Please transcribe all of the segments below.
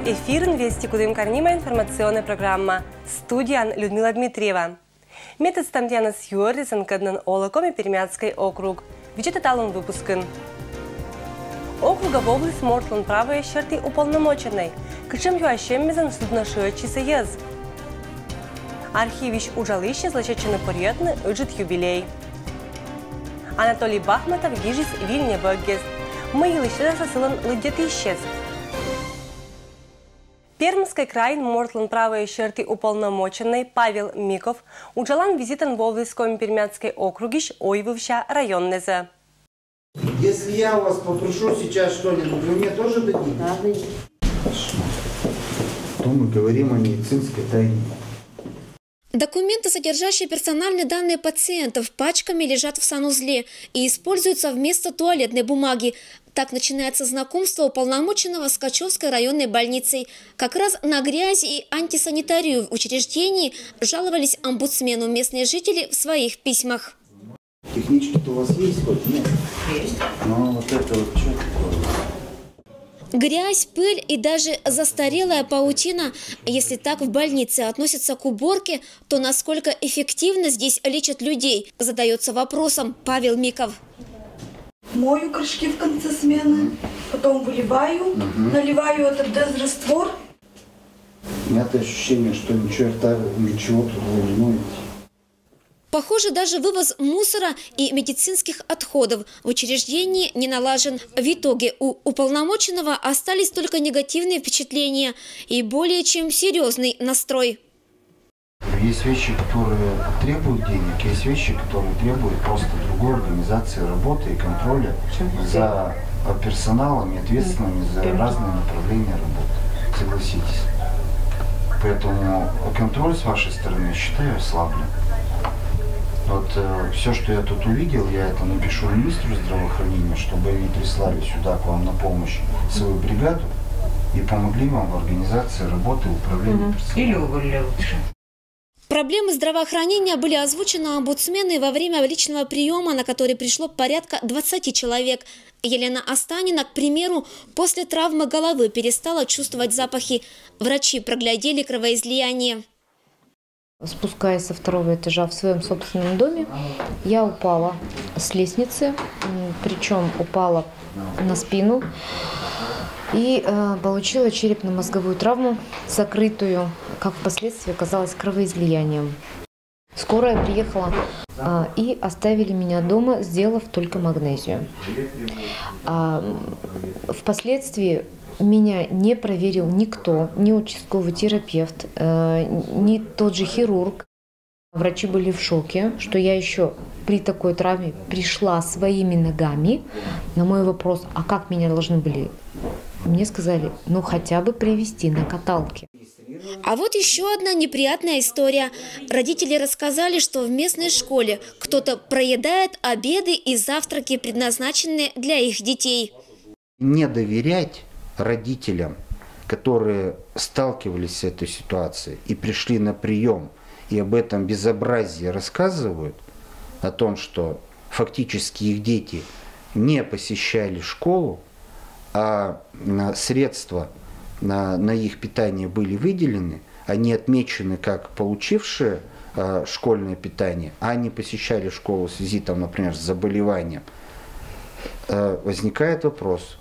Эфир «Вести Кудым-Карнима» информационная программа. Студия Людмила Дмитриева. Метод стамтяна с Юрисен Каднан Олаком и Пермяцкий округ. Вечет талон выпускан. Округа в область Мортлан правые черты уполномоченной. Кычем юашем мезан судношуючий союз. Архивищ ужалище злочечены порядны уджит юбилей. Анатолий Бахматов гижис Вильне Боггес. Мы елищеда сосылан лыдетищес. Пермский край Мортлан правые черты уполномоченный Павел Миков уджалан визитан в областском Пермяцкий округищ Ойвывща районнезе. Если я у вас попрошу сейчас что-нибудь, вы мне тоже дадите? Да, дадите. То мы говорим о медицинской тайне. Документы, содержащие персональные данные пациентов, пачками лежат в санузле и используются вместо туалетной бумаги. Так начинается знакомство уполномоченного с Качевской районной больницей. Как раз на грязь и антисанитарию в учреждении жаловались омбудсмену местные жители в своих письмах. Технички-то у вас есть хоть? Нет? Есть. Ну вот это вот что такое? Грязь, пыль и даже застарелая паутина. Если так в больнице относятся к уборке, то насколько эффективно здесь лечат людей, задается вопросом Павел Миков. Мою крышки в конце смены, потом выливаю, наливаю этот дезраствор. У меня ощущение, что ничего тут не моете. Похоже, даже вывоз мусора и медицинских отходов в учреждении не налажен. В итоге у уполномоченного остались только негативные впечатления и более чем серьезный настрой. Есть вещи, которые требуют денег, есть вещи, которые требуют просто другой организации работы и контроля за персоналом и ответственными за разные направления работы. Согласитесь. Поэтому контроль с вашей стороны, считаю, ослаблен. Вот все, что я тут увидел, я это напишу министру здравоохранения, чтобы они прислали сюда к вам на помощь свою бригаду и помогли вам в организации работы управления персоналом. Или уволили лучше. Проблемы здравоохранения были озвучены омбудсмену во время личного приема, на который пришло порядка 20 человек. Елена Останина, к примеру, после травмы головы перестала чувствовать запахи. Врачи проглядели кровоизлияние. Спускаясь со второго этажа в своем собственном доме, я упала с лестницы, причем упала на спину и получила черепно-мозговую травму, закрытую, как впоследствии оказалось, кровоизлиянием. Скорая приехала и оставили меня дома, сделав только магнезию. Впоследствии меня не проверил никто, ни участковый терапевт, ни тот же хирург. Врачи были в шоке, что я еще при такой травме пришла своими ногами. На мой вопрос, а как меня должны были? Мне сказали, ну хотя бы привезти на каталке. А вот еще одна неприятная история. Родители рассказали, что в местной школе кто-то проедает обеды и завтраки, предназначенные для их детей. Не доверять родителям, которые сталкивались с этой ситуацией и пришли на прием, и об этом безобразии рассказывают, о том, что фактически их дети не посещали школу, а средства на их питание были выделены, они отмечены как получившие школьное питание, а они посещали школу в связи, там, например, с заболеванием, возникает вопрос.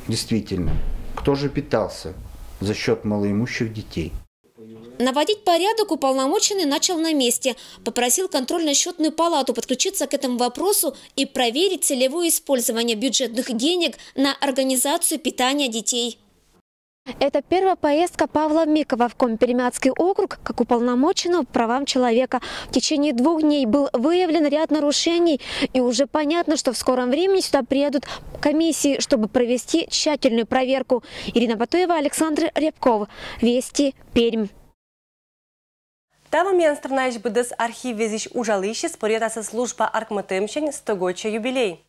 Действительно, кто же питался за счет малоимущих детей? Наводить порядок уполномоченный начал на месте. Попросил контрольно-счетную палату подключиться к этому вопросу и проверить целевое использование бюджетных денег на организацию питания детей. Это первая поездка Павла Микова в Пермяцкий округ как уполномоченного по правам человека. В течение 2 дней был выявлен ряд нарушений, и уже понятно, что в скором времени сюда приедут комиссии, чтобы провести тщательную проверку. Ирина Батуева, Александр Рябков. Вести, Пермь. Тавам янстырнайш быдыс архив везиш ужалище спорядася служба аркматымщен 100-годия юбилей.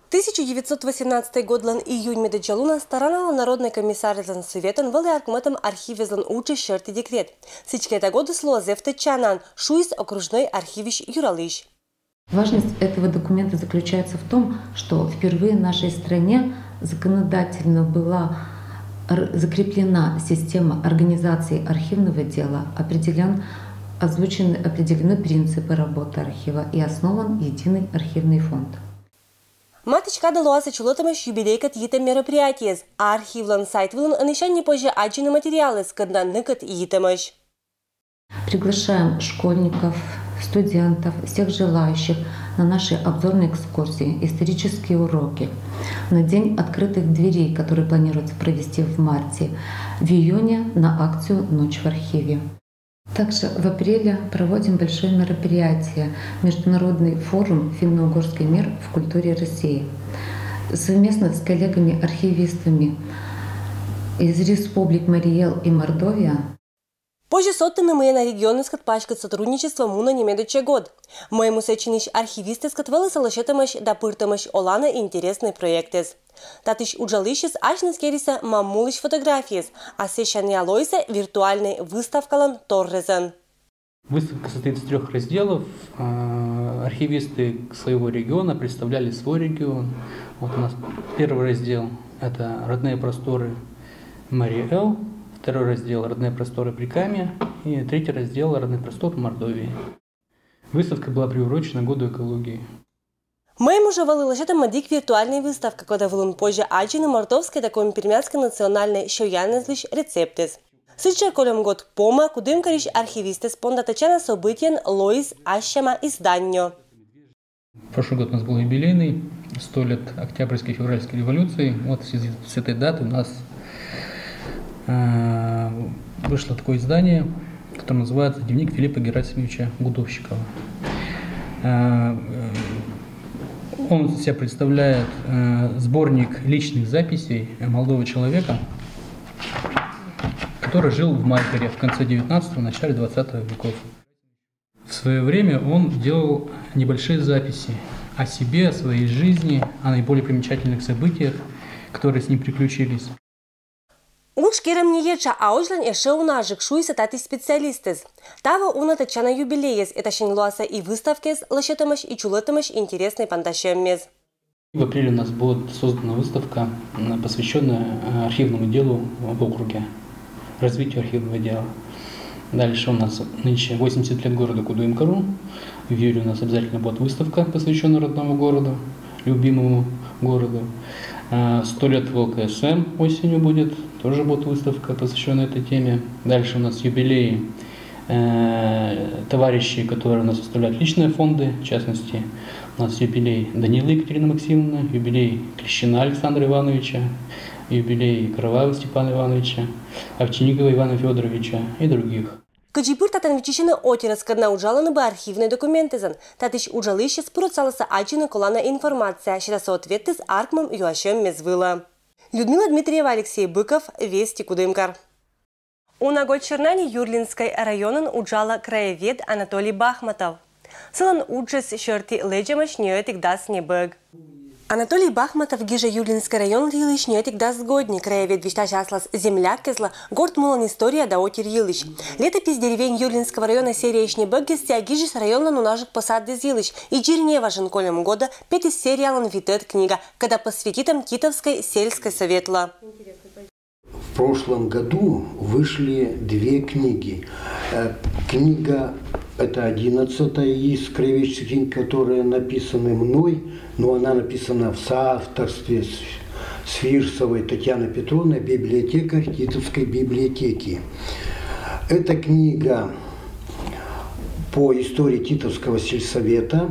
1918 годлан июнь медджалуна сторонала Народный комиссар Советан вали аркматом архивезлан учи шерти декрет. Сички это годы слова зефтычанан шуис окружной архивищ юралищ. Важность этого документа заключается в том, что впервые в нашей стране законодательно была закреплена система организации архивного дела, определены принципы работы архива и основан единый архивный фонд. Маточка Далуаса чулотамаш юбилейкат йитем мероприятиез, а архивлан сайтвылын анышан позже аджины материалы скаднанныкат йитемаш. Приглашаем школьников, студентов, всех желающих на наши обзорные экскурсии, исторические уроки, на День открытых дверей, который планируется провести в марте, в июне на акцию «Ночь в архиве». Также в апреле проводим большое мероприятие – Международный форум «Финно-угорский мир в культуре России». Совместно с коллегами-архивистами из республик Мариэл и Мордовия. Позже соттаны мы на регионы скатпачкат сотрудничества муна немедуче год. Моему сечинищ архивисты скатвалы салашетамаш да пыртамаш олана интересный проектес. Татыш уджалышес ашнес кериса мамулыш фотографиес, а сещан ялойсе виртуальный выставкалан торрезен. Выставка состоит из 3 разделов. Архивисты своего региона представляли свой регион. Вот у нас первый раздел – это родные просторы Мариэл. Второй раздел – родные просторы Прикамья. И третий раздел – родные просторы Мордовии. Выставка была приурочена году экологии. Мы уже валилажета мадик виртуальная выставка, когда вылун позже аджины мордовской такой пермянской национальной шоянезлиш рецептес. Сыча колем год пома, кудым кориш архивисты спондатачана событиен Лоис Ащама изданнё. Прошлый год у нас был юбилейный, 100 лет Октябрьской и Февральской революции. Вот в связи с этой датой у нас вышло такое издание, которое называется «Дневник Филиппа Герасимовича Гудовщикова». Он из себя представляет сборник личных записей молодого человека, который жил в Майкоре в конце 19-го, начале 20 веков. В свое время он делал небольшие записи о себе, о своей жизни, о наиболее примечательных событиях, которые с ним приключились. Ушкерам не еча, а ожлан еше унажик шуйса татыш специалистез. Тава унатачана юбилеез, это шенлуаса и выставкез, лашетамаш и чулетамаш интересный пандашеммез. В апреле у нас будет создана выставка, посвященная архивному делу в округе, развитию архивного дела. Дальше у нас нынче 80 лет города Кудуимкару. В июле у нас обязательно будет выставка, посвященная родному городу, любимому городу. 100 лет ВЛКСМ осенью будет, тоже будет выставка, посвященная этой теме. Дальше у нас юбилеи товарищей, которые у нас составляют личные фонды, в частности, у нас юбилей Данилы Екатерины Максимовны, юбилей Клещина Александра Ивановича, юбилей Кровавы Степана Ивановича, Овчинникова Ивана Федоровича и других. Каджипыр татан вичишины отерас, когда уджаланы бы архивные документы зан. Татыш уджалыще спуруцаласа аджины колана информация, счета соответты с аркмом юашем мезвыла. Людмила Дмитриева, Алексей Быков, Вести Кудымкар. У нагод Чернани Юрлинской районын уджала краевед Анатолий Бахматов. Сылан уджес шерти леджамаш неотик дас небэг. Анатолий Бахматов гиже Юрлинский район рилыш неотик дас годни. Краевед вишташ аслас земля кезла, горд мулан история да отир рилыш. Летопись деревень Юрлинского района серия Шнебэггес тягижес районлан унажик посад дезилыш. И джирне важен колем года пяти сериалан витет книга, когда посвятитам Титовской сельской советла. В прошлом году вышли 2 книги. Книга, это 11-я из краеведческих книг, которые написаны мной, но она написана в соавторстве с Фирсовой Татьяной Петровной, библиотекарь Титовской библиотеки. Эта книга по истории Титовского сельсовета.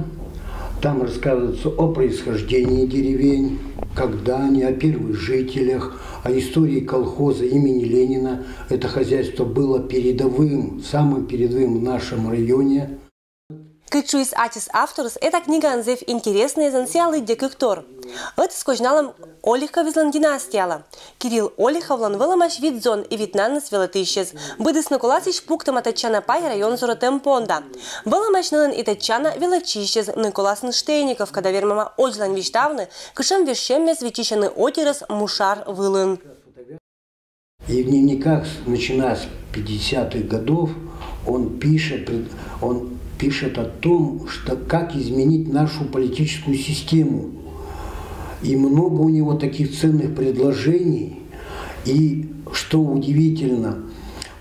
Там рассказывается о происхождении деревень, когда они, о первых жителях, о истории колхоза имени Ленина. Это хозяйство было передовым, самым передовым в нашем районе. Кычуис атис авторус, эта книга анзев интересная зансиалы декыктор. Это скожналом Олиха визлан династияла. Кирилл Олиховлан выламаш видзон и витнаннас велотыщез. Быдыс Николасич пуктам атачана пай район суротем понда. Выламаш нылан и тачана велочищез Николасын Штейников, когда вермама ользлан виштавны, кышем вишеммес вичищаны отерас мушар вылын. И в дневниках, начиная с 50-х годов, он пишет о том, что как изменить нашу политическую систему. И много у него таких ценных предложений. И что удивительно,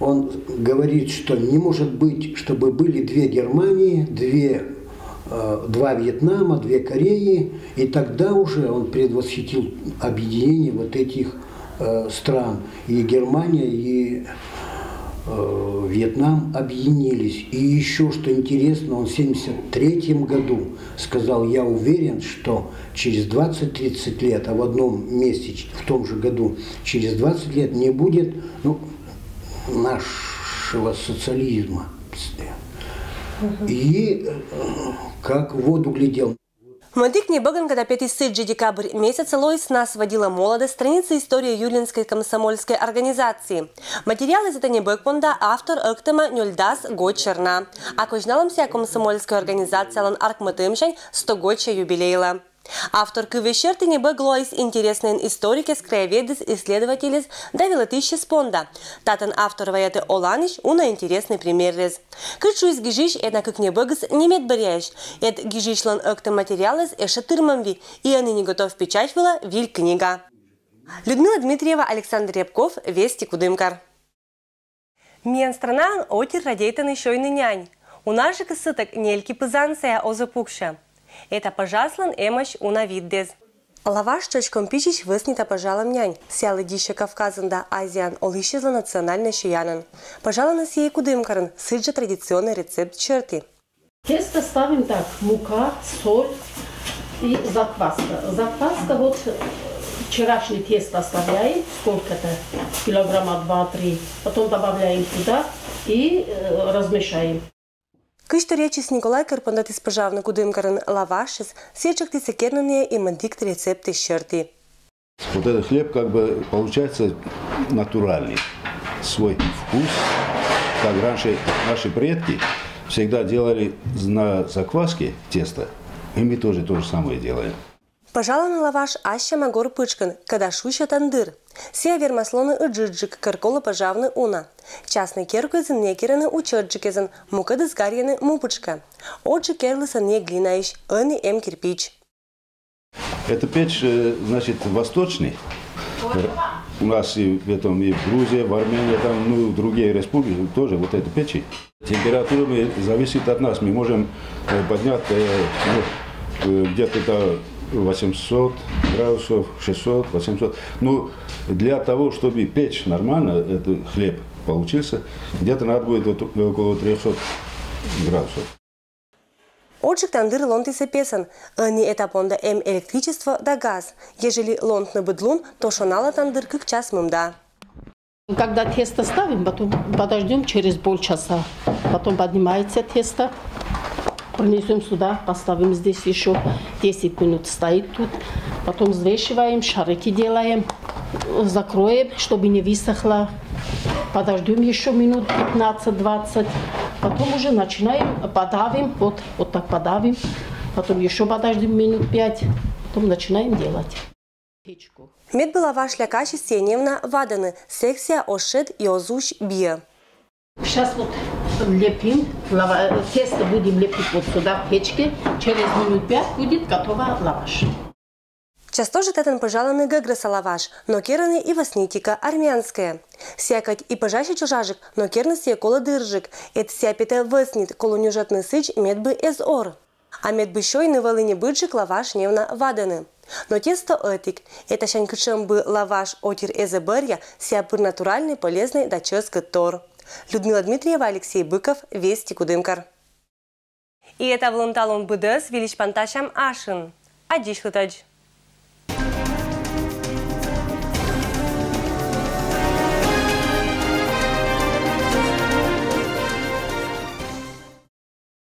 он говорит, что не может быть, чтобы были две Германии, два Вьетнама, две Кореи, и тогда уже он предвосхитил объединение вот этих стран. И Германия, и Вьетнам объединились. И еще что интересно, он в 1973 году сказал: я уверен, что через 20-30 лет, а в одном месте, в том же году, через 20 лет не будет нашего социализма. И как в воду глядел. Младик не боган, когда 5 декабрь месяца Лойс нас водила молодость страницы истории Юлинской комсомольской организации. Материал из этой бэкпонда автор Эктема Нюльдас год черна. А кожналамся комсомольской организации Алан Аркматымшань 100-годча юбилейла. Автор кывещерты не бэглоис интересный историк, краеведец, исследователь Давила Тыщи Спонда. Татан автор ваяты Оланиш уна интересный пример рез. Кычу из гижиш эдна как не бэгс не мед баряешь. Эд гижишлан экта материалыз эша тырмамви. И они не готов печать была виль книга. Людмила Дмитриева, Александр Рябков, Вести Кудымкар. Миен страна отир радейтан еще и нянь. У нас же кысыток нельки пызанция озапукша. Это пожаслан эмаш унавиддез. Лаваш чочком пичич выснита пожалам нянь. Сялы дища Кавказанда Азиан олищезла национальный шиянан. Пожалана сей кудымкаран, сыджа традиционный рецепт черты. Тесто ставим так: мука, соль и закваска. Закваска вот вчерашнее тесто оставляем, сколько-то, килограмма 2-3. Потом добавляем туда и размешаем. Кышто речис Николай Карпандат из пожавна кудымкаран лавашес, сечек ты секернанные и мандикт рецепты черты. Вот этот хлеб как бы получается натуральный, свой вкус, как раньше наши предки всегда делали на закваске тесто, и мы тоже то же самое делаем. Пожалуй, лаваш аща магор пычкан, когда шуща тандыр. Сия вермаслоны ыджиджик, каркола пожавны уна. Частный керкуизен некераны учеджикезен, мукады сгарьяны мупычка. Отжи керлысан не глинаиш, они кирпич. Это печь, значит, восточный. У нас и в Грузии, в Армении, там, ну, другие республики тоже вот это печи. Температура зависит от нас. Мы можем поднять где-то до 800 градусов, 600, 800. Ну, для того, чтобы печь нормально, этот хлеб получился, где-то надо будет около 300 градусов. Отжик тандыр лонты сепесан. Они этапонда электричество да газ. Ежели лонт на быдлун, то шонала тандыр как час мымда. Когда тесто ставим, потом подождем через полчаса. Потом поднимается тесто. Принесем сюда, поставим здесь еще 10 минут, стоит тут. Потом взвешиваем, шарики делаем, закроем, чтобы не высохло. Подождем еще минут 15-20. Потом уже начинаем, подавим, вот так подавим. Потом еще подождем минут 5. Потом начинаем делать. Печку. Мед была вашля каши сеневна ваданы, секция ошед и озуш бия. Сейчас вот лепим, тесто будем лепить вот сюда в печке. Через минут 5 будет готова лаваш. Часто же тетен пожаланы гаграса лаваш, но кераны и воснитика армянская. Сякать и пожаще чужажик, но керны сия кола дыржик. Это сяпите воснит, колу нюжатный сыч мед бы эз ор. А мед бы шой на волыне быджик лаваш невна ваданы. Но тесто этик, это шанькачем бы лаваш отир эзе барья, сяпыр натуральный, полезный да ческа тор. Людмила Дмитриева, Алексей Быков, Вести Кудымкар. И это волонталон БДС Вилич Панташам Ашин. Адиш лытач.